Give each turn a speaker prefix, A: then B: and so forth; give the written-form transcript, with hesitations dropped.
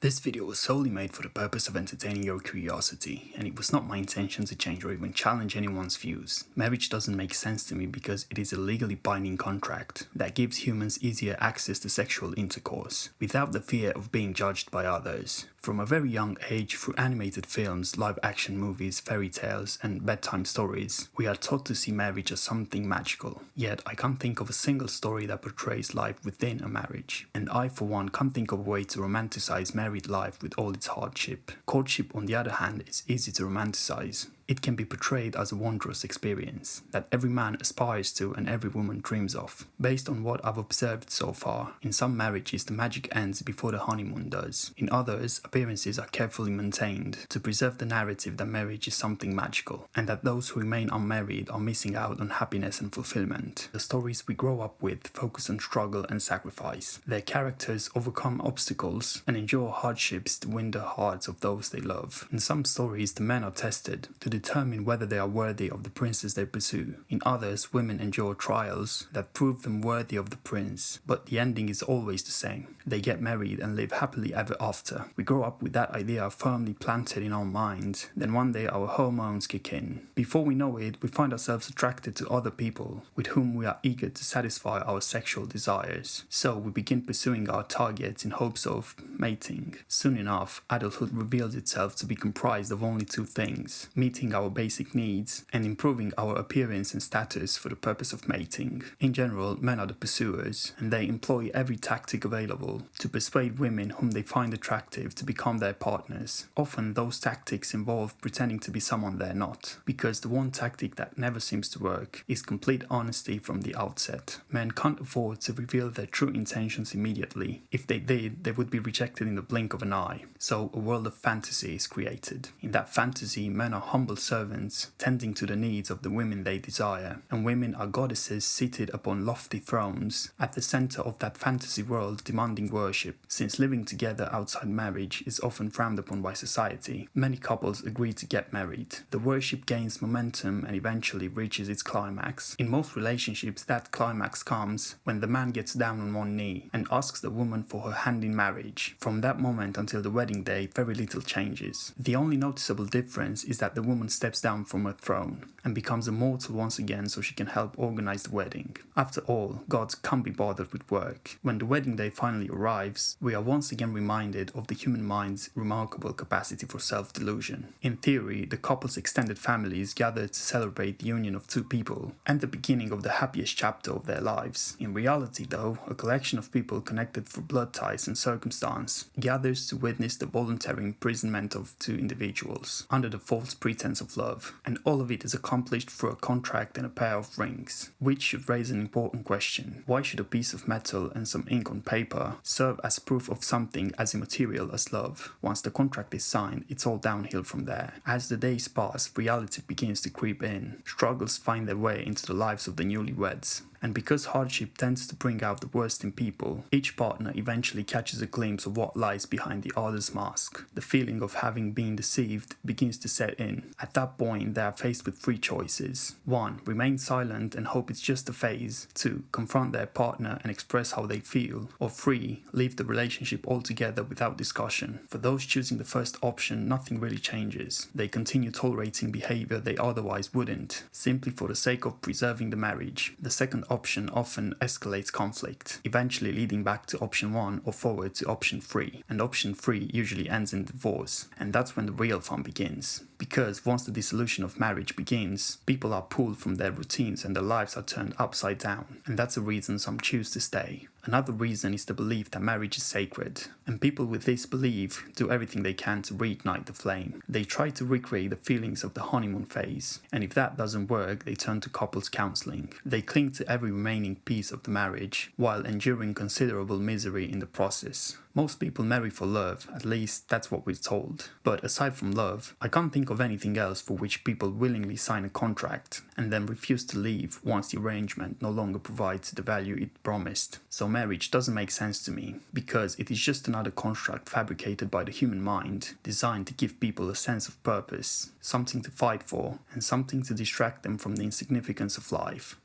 A: This video was solely made for the purpose of entertaining your curiosity, and it was not my intention to change or even challenge anyone's views. Marriage doesn't make sense to me because it is a legally binding contract that gives humans easier access to sexual intercourse, without the fear of being judged by others. From a very young age, through animated films, live-action movies, fairy tales, and bedtime stories, we are taught to see marriage as something magical. Yet, I can't think of a single story that portrays life within a marriage. And I, for one, can't think of a way to romanticize married life with all its hardship. Courtship, on the other hand, is easy to romanticize. It can be portrayed as a wondrous experience that every man aspires to and every woman dreams of. Based on what I've observed so far, in some marriages the magic ends before the honeymoon does. In others, appearances are carefully maintained to preserve the narrative that marriage is something magical, and that those who remain unmarried are missing out on happiness and fulfillment. The stories we grow up with focus on struggle and sacrifice. Their characters overcome obstacles and endure hardships to win the hearts of those they love. In some stories, the men are tested to determine whether they are worthy of the princes they pursue. In others, women endure trials that prove them worthy of the prince, but the ending is always the same. They get married and live happily ever after. We grow up with that idea firmly planted in our minds, then one day our hormones kick in. Before we know it, we find ourselves attracted to other people with whom we are eager to satisfy our sexual desires. So we begin pursuing our targets in hopes of mating. Soon enough, adulthood reveals itself to be comprised of only two things: meeting our basic needs and improving our appearance and status for the purpose of mating. In general, men are the pursuers, and they employ every tactic available to persuade women whom they find attractive to become their partners. Often those tactics involve pretending to be someone they're not, because the one tactic that never seems to work is complete honesty from the outset. Men can't afford to reveal their true intentions immediately. If they did, they would be rejected in the blink of an eye. So a world of fantasy is created. In that fantasy, men are humble servants, tending to the needs of the women they desire, and women are goddesses seated upon lofty thrones, at the center of that fantasy world demanding worship. Since living together outside marriage is often frowned upon by society, many couples agree to get married. The worship gains momentum and eventually reaches its climax. In most relationships, that climax comes when the man gets down on one knee and asks the woman for her hand in marriage. From that moment until the wedding day, very little changes. The only noticeable difference is that the woman steps down from her throne and becomes a mortal once again so she can help organize the wedding. After all, gods can't be bothered with work. When the wedding day finally arrives, we are once again reminded of the human mind's remarkable capacity for self-delusion. In theory, the couple's extended families gather to celebrate the union of two people and the beginning of the happiest chapter of their lives. In reality, though, a collection of people connected through blood ties and circumstance gathers to witness the voluntary imprisonment of two individuals under the false pretense of love, and all of it is accomplished through a contract and a pair of rings, which should raise an important question. Why should a piece of metal and some ink on paper serve as proof of something as immaterial as love? Once the contract is signed, it's all downhill from there. As the days pass, reality begins to creep in. Struggles find their way into the lives of the newlyweds. And because hardship tends to bring out the worst in people, each partner eventually catches a glimpse of what lies behind the other's mask. The feeling of having been deceived begins to set in. At that point, they are faced with three choices. 1. Remain silent and hope it's just a phase. 2. Confront their partner and express how they feel. Or 3. Leave the relationship altogether without discussion. For those choosing the first option, nothing really changes. They continue tolerating behavior they otherwise wouldn't, simply for the sake of preserving the marriage. The second option often escalates conflict, eventually leading back to option 1 or forward to option 3, and option 3 usually ends in divorce, and that's when the real fun begins. Because once the dissolution of marriage begins, people are pulled from their routines and their lives are turned upside down, and that's a reason some choose to stay. Another reason is the belief that marriage is sacred, and people with this belief do everything they can to reignite the flame. They try to recreate the feelings of the honeymoon phase, and if that doesn't work, they turn to couples counseling. They cling to every remaining piece of the marriage, while enduring considerable misery in the process. Most people marry for love, at least that's what we're told. But aside from love, I can't think of anything else for which people willingly sign a contract and then refuse to leave once the arrangement no longer provides the value it promised. So marriage doesn't make sense to me, because it is just another construct fabricated by the human mind, designed to give people a sense of purpose, something to fight for, and something to distract them from the insignificance of life.